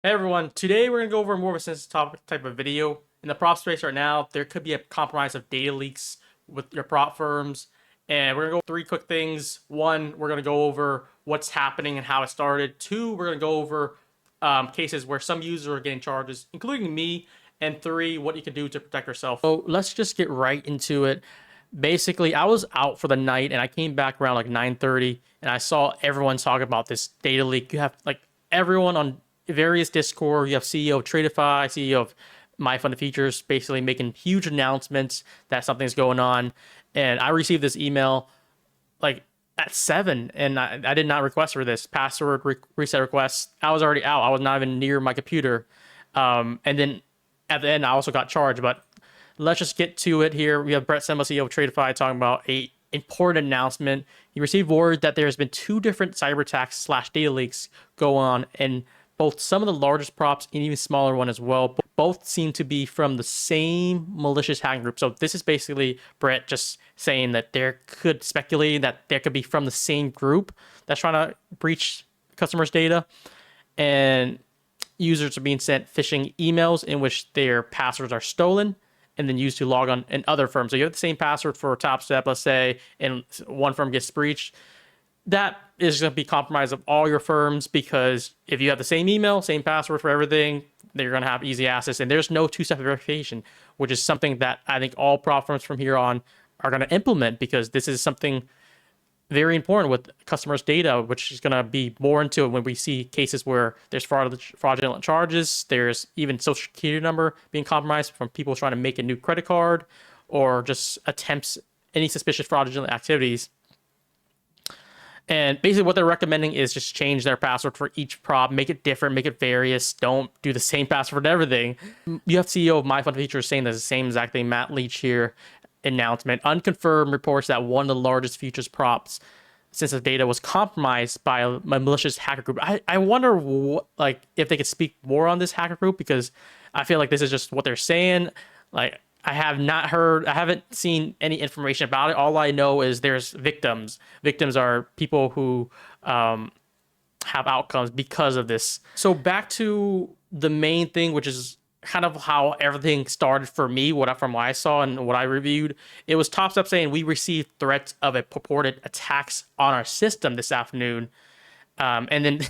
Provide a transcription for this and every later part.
Hey everyone, today we're going to go over more of a sensitive topic type of video. In the prop space right now, there could be a compromise of data leaks with your prop firms. And we're going to go over three quick things. One, we're going to go over what's happening and how it started. Two, we're going to go over cases where some users are getting charges, including me. And three, what you can do to protect yourself. So let's just get right into it. Basically, I was out for the night and I came back around like 9:30 and I saw everyone talk about this data leak. You have like everyone on various Discord. You have CEO of Tradeify, CEO of My Fund of Futures, basically making huge announcements that something's going on. And I received this email like at 7, and I did not request for this password reset request. I was already out. I was not even near my computer. And then at the end, I also got charged. But let's just get to it here. We have Brett Semel, CEO of Tradeify, talking about a important announcement. He received word that there's been two different cyber attacks slash data leaks go on, and both some of the largest props and even smaller one as well. Both seem to be from the same malicious hacking group. So this is basically Brett just saying that speculating that there could be from the same group that's trying to breach customers' data. And users are being sent phishing emails in which their passwords are stolen and then used to log on in other firms. So you have the same password for Topstep, let's say, and one firm gets breached. That is going to be compromised of all your firms, because if you have the same email, same password for everything, they're going to have easy access. And there's no two-step verification, which is something that I think all prop firms from here on are going to implement, because this is something very important with customers' data, which is going to be more into it when we see cases where there's fraudulent charges. There's even social security number being compromised from people trying to make a new credit card or just attempts any suspicious fraudulent activities. And basically what they're recommending is just change their password for each prop, make it different, make it various. Don't do the same password for everything. You have CEO of My Fund Futures saying the same exact thing. Matt Leach here, announcement. Unconfirmed reports that one of the largest futures props sensitive data was compromised by a malicious hacker group. I wonder like if they could speak more on this hacker group, because I feel like this is just what they're saying. Like, I haven't seen any information about it. All I know is there's victims. Victims are people who have outcomes because of this. So back to the main thing, which is kind of how everything started for me, from what I saw and what I reviewed. It was Topstep saying we received threats of a purported attacks on our system this afternoon. And then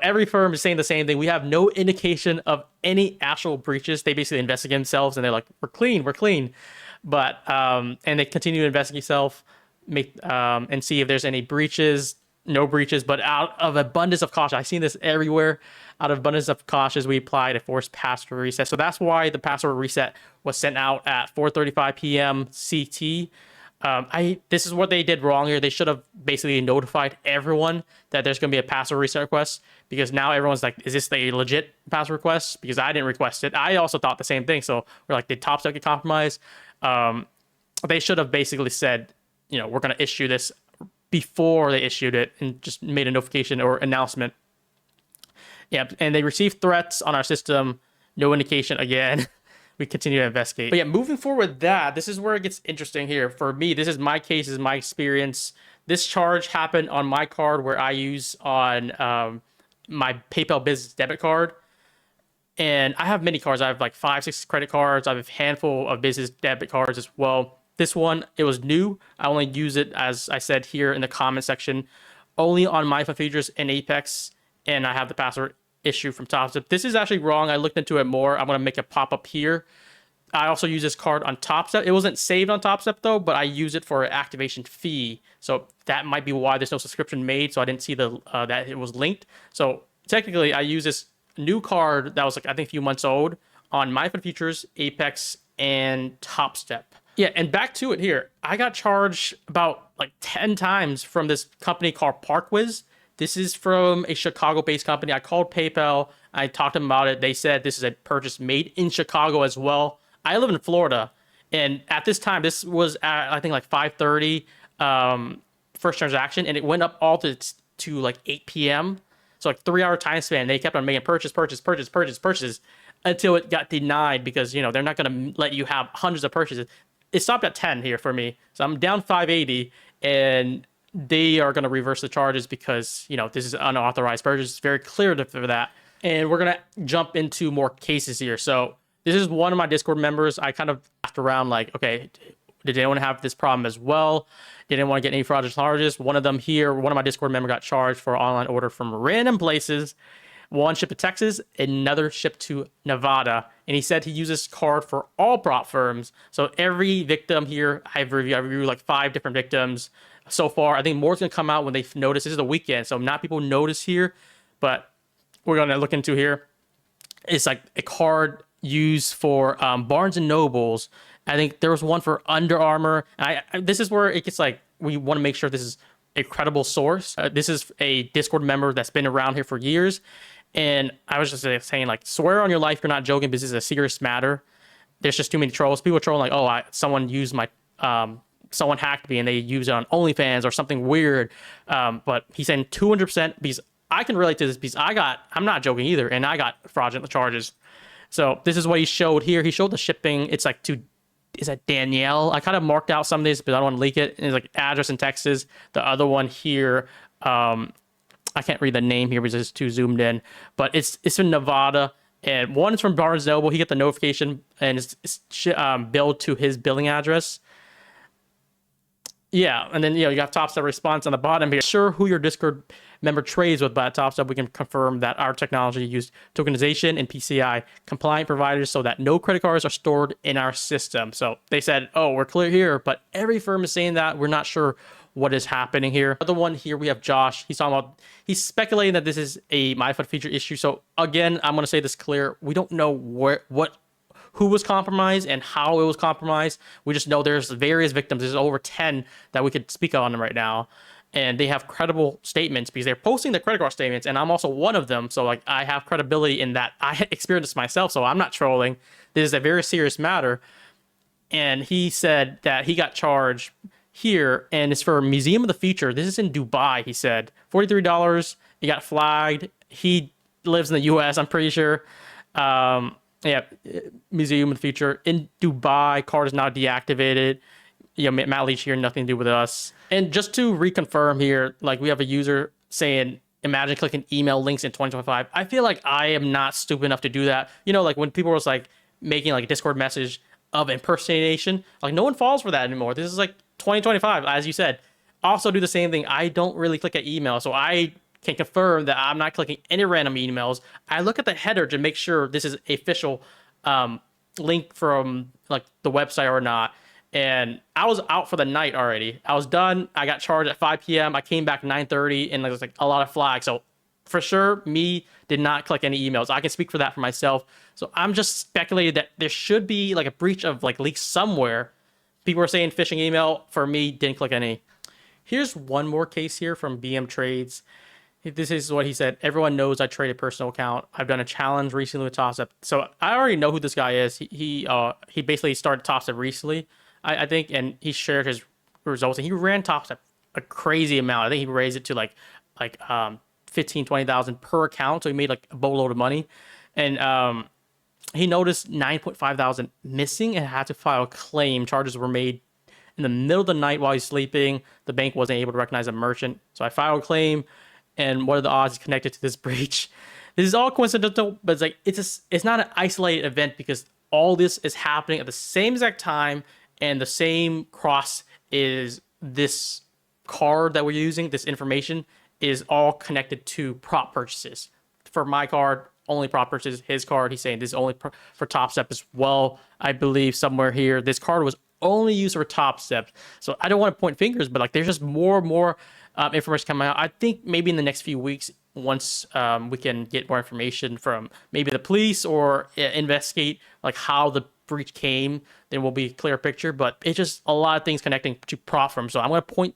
every firm is saying the same thing. We have no indication of any actual breaches. They basically investigate themselves and they're like, we're clean, we're clean. But and they continue to investigate themselves, and see if there's any breaches. No breaches, but out of abundance of caution, I've seen this everywhere. Out of abundance of caution, we applied a forced password reset. So that's why the password reset was sent out at 4:35 p.m. CT. This is what they did wrong here. They should have basically notified everyone that there's going to be a password reset request, because now everyone's like, is this a legit password request? Because I didn't request it. I also thought the same thing. So we're like, did Topstep get compromised? They should have basically said, we're going to issue this before they issued it, and just made a notification or announcement. Yeah, and they received threats on our system. No indication again. We continue to investigate. But yeah, moving forward with that, this is where it gets interesting here. For me, this is my case, this is my experience. This charge happened on my card where I use on my PayPal business debit card. And I have many cards. I have like 5, 6 credit cards. I have a handful of business debit cards as well. This one, it was new. I only use it, as I said here in the comment section, only on My Fund Futures and Apex, and I have the password issue from Topstep. This is actually wrong. I looked into it more. I'm going to make a pop-up here. I also use this card on Topstep. It wasn't saved on Topstep though, but I use it for an activation fee. So that might be why there's no subscription made. So I didn't see that it was linked. So technically, I use this new card that was like, I think, a few months old on My Fund Futures, Apex, and Topstep. Yeah, and back to it here. I got charged about like 10 times from this company called Parkwiz. This is from a Chicago-based company. I called PayPal. I talked to them about it. They said this is a purchase made in Chicago as well. I live in Florida, and at this time, this was at, I think, like 5:30 first transaction, and it went up all to like 8 p.m. So like 3-hour time span. They kept on making purchase until it got denied, because they're not going to let you have hundreds of purchases. It stopped at 10 here for me, so I'm down 580, and they are going to reverse the charges because this is unauthorized purchase. It's very clear for that. And we're going to jump into more cases here. So this is one of my Discord members. I kind of asked around like, okay, did anyone have this problem as well? Did anyone get any fraudulent charges? One of them here, one of my Discord member got charged for an online order from random places. One shipped to Texas, another shipped to Nevada. And he said he uses card for all prop firms. So every victim here, I've reviewed like 5 different victims so far. I think more is going to come out when they notice. This is the weekend, so not people notice here, but we're going to look into here. It's like a card used for Barnes and Nobles. I think there was one for Under Armour. This is where it gets like, we want to make sure this is a credible source. This is a Discord member that's been around here for years. And I was just saying, like, swear on your life you're not joking, because this is a serious matter. There's just too many trolls. People are trolling like, oh, someone used my, someone hacked me and they use it on OnlyFans or something weird. But he's saying 200%, because I can relate to this, because I'm not joking either, and I got fraudulent charges. So this is what he showed here. He showed the shipping. It's like is that Danielle? I kind of marked out some of these, but I don't want to leak it. And it's like address in Texas. The other one here, I can't read the name here because it's too zoomed in, but it's in Nevada. And one is from Barnes Noble. He got the notification and it's billed to his billing address. Yeah, and then you got Topstep response on the bottom here. Sure who your Discord member trades with, but at Topstep we can confirm that our technology used tokenization and PCI compliant providers so that no credit cards are stored in our system. So they said, oh, we're clear here, but every firm is saying that. We're not sure what is happening here. Other one here, we have Josh. He's speculating that this is a MFFU feature issue. So again, I'm going to say this clear. We don't know who was compromised and how it was compromised. We just know there's various victims. There's over 10 that we could speak on them right now. And they have credible statements because they're posting the credit card statements. And I'm also one of them. So like I have credibility in that I experienced this myself. So I'm not trolling. This is a very serious matter. And he said that he got charged here, and it's for Museum of the Future. This is in Dubai, he said. $43. He got flagged. He lives in the US, I'm pretty sure. Yeah, Museum of the Future in Dubai. Card is now deactivated. Matt Leach here, nothing to do with us. And just to reconfirm here, like we have a user saying, imagine clicking email links in 2025. I feel like I am not stupid enough to do that. Like when people was like making like a Discord message of impersonation, like no one falls for that anymore. This is like 2025, as you said. Also do the same thing. I don't really click at email, so I can confirm that I'm not clicking any random emails. I look at the header to make sure this is official link from like the website or not. And I was out for the night already. I was done. I got charged at 5 p.m. I came back 9:30, and there was like a lot of flags. So for sure, me did not click any emails. I can speak for that for myself. So I'm just speculating that there should be like a breach of like leaks somewhere. People are saying phishing email. For me, didn't click any. Here's one more case here from BM Trades. This is what he said. Everyone knows I trade a personal account. I've done a challenge recently with Topstep. So I already know who this guy is. He basically started Topstep recently, I think, and he shared his results. And he ran Topstep a crazy amount. I think he raised it to like 15, 20,000 per account. So he made like a boatload of money. And he noticed 9.5 thousand missing and had to file a claim. Charges were made in the middle of the night while he's sleeping. The bank wasn't able to recognize a merchant. So I filed a claim. And what are the odds connected to this breach? This is all coincidental, but it's like it's not an isolated event because all this is happening at the same exact time, and the same cross is this card that we're using. This information is all connected to prop purchases. For my card, only prop purchases. His card, he's saying this is only for Topstep as well. I believe somewhere here, this card was only used for Topstep. So I don't want to point fingers, but like there's just more and more information coming out. I think maybe in the next few weeks, once we can get more information from maybe the police or investigate like how the breach came, then we'll be a clear picture. But it's just a lot of things connecting to prop firms. So I'm going to point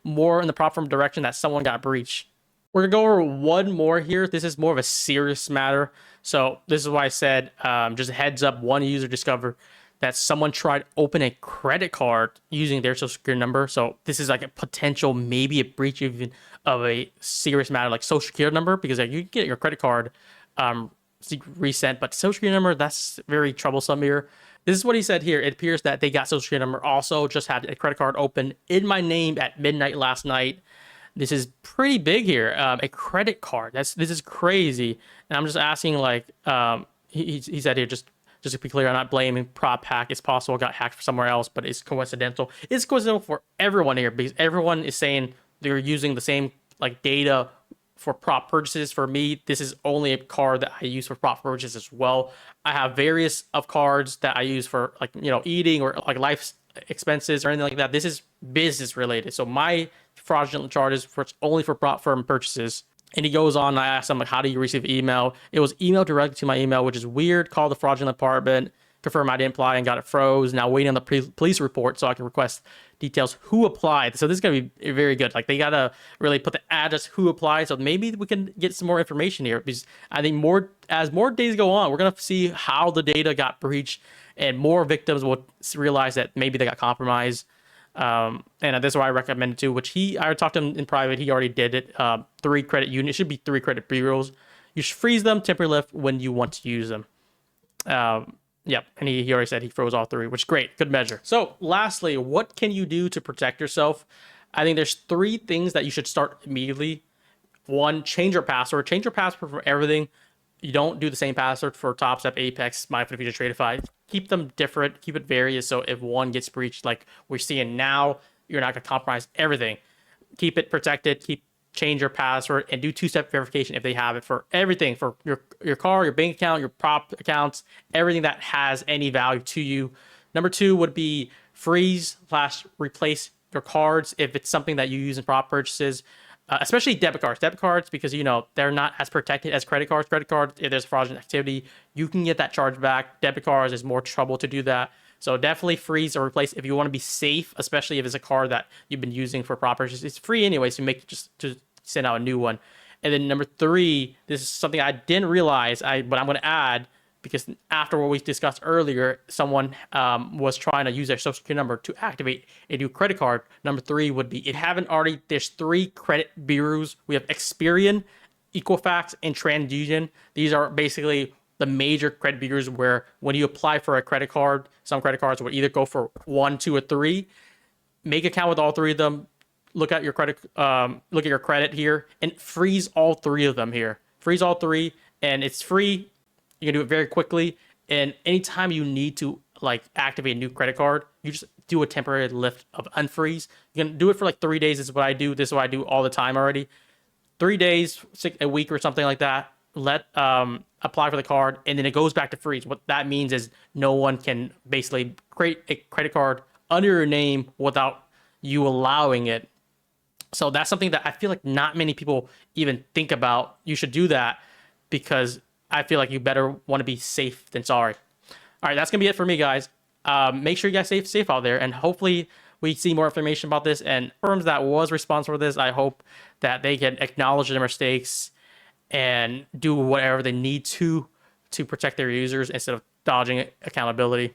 more in the prop firm direction that someone got breached. We're going to go over one more here. This is more of a serious matter. So this is why I said, just a heads up, one user discovered that someone tried to open a credit card using their social security number. So this is like a potential, maybe a breach even of a serious matter like social security number, because like you can get your credit card resent, but social security number, that's very troublesome here. This is what he said here. It appears that they got social security number, also just had a credit card open in my name at midnight last night. This is pretty big here. A credit card. This is crazy. And I'm just asking, like, he said here, just to be clear, I'm not blaming prop hack. It's possible it got hacked from somewhere else, but it's coincidental. It's coincidental for everyone here because everyone is saying they're using the same like data for prop purchases. For me, this is only a card that I use for prop purchases as well. I have various of cards that I use for like, eating or like life expenses or anything like that. This is business related. So my fraudulent charges for only for prop firm purchases. And he goes on, I asked him, like, how do you receive email? It was emailed directly to my email, which is weird. Called the fraudulent department, confirm I didn't apply and got it froze. Now waiting on the police report so I can request details who applied. So this is going to be very good. Like, they got to really put the address who applied. So maybe we can get some more information here, because I think as more days go on, we're going to see how the data got breached and more victims will realize that maybe they got compromised. And this is why I recommend it too, which I talked to him in private. He already did it. 3 credit units, it should be 3 credit bureaus. You should freeze them, temporary lift when you want to use them. Yep. And he already said he froze all 3, which is great. Good measure. So lastly, what can you do to protect yourself? I think there's 3 things that you should start immediately. 1, change your password. Change your password for everything. You don't do the same password for Topstep, Apex, MFFU, Tradeify. Keep them different. Keep it various. So if one gets breached, like we're seeing now, you're not going to compromise everything. Keep it protected. Change your password and do 2-step verification if they have it for everything, for your car, your bank account, your prop accounts, everything that has any value to you. Number 2 would be freeze/replace your cards if it's something that you use in prop purchases. Especially debit cards, because they're not as protected as credit cards. Credit cards, if there's fraudulent activity, you can get that charge back. Debit cards is more trouble to do that. So definitely freeze or replace if you want to be safe, especially if it's a card that you've been using for prop purchases. It's free anyway, so to send out a new one. And then number 3, this is something I didn't realize, but I'm going to add, because after what we discussed earlier, someone was trying to use their social security number to activate a new credit card. Number 3 would be, if you haven't already, there's 3 credit bureaus. We have Experian, Equifax, and TransUnion. These are basically the major credit bureaus where when you apply for a credit card, some credit cards will either go for 1, 2, or 3. Make an account with all 3 of them. Look at your credit here and freeze all 3 of them here. Freeze all 3, and it's free. You can do it very quickly. And anytime you need to like activate a new credit card, you just do a temporary lift of unfreeze. You can do it for like 3 days. This is what I do. This is what I do all the time already. 3 days, a week or something like that. Let apply for the card, and then it goes back to freeze. What that means is no one can basically create a credit card under your name without you allowing it. So that's something that I feel like not many people even think about. You should do that, because I feel like you better want to be safe than sorry. All right, that's going to be it for me, guys. Make sure you guys stay safe out there, and hopefully we see more information about this. And firms that was responsible for this, I hope that they can acknowledge their mistakes and do whatever they need to protect their users instead of dodging accountability.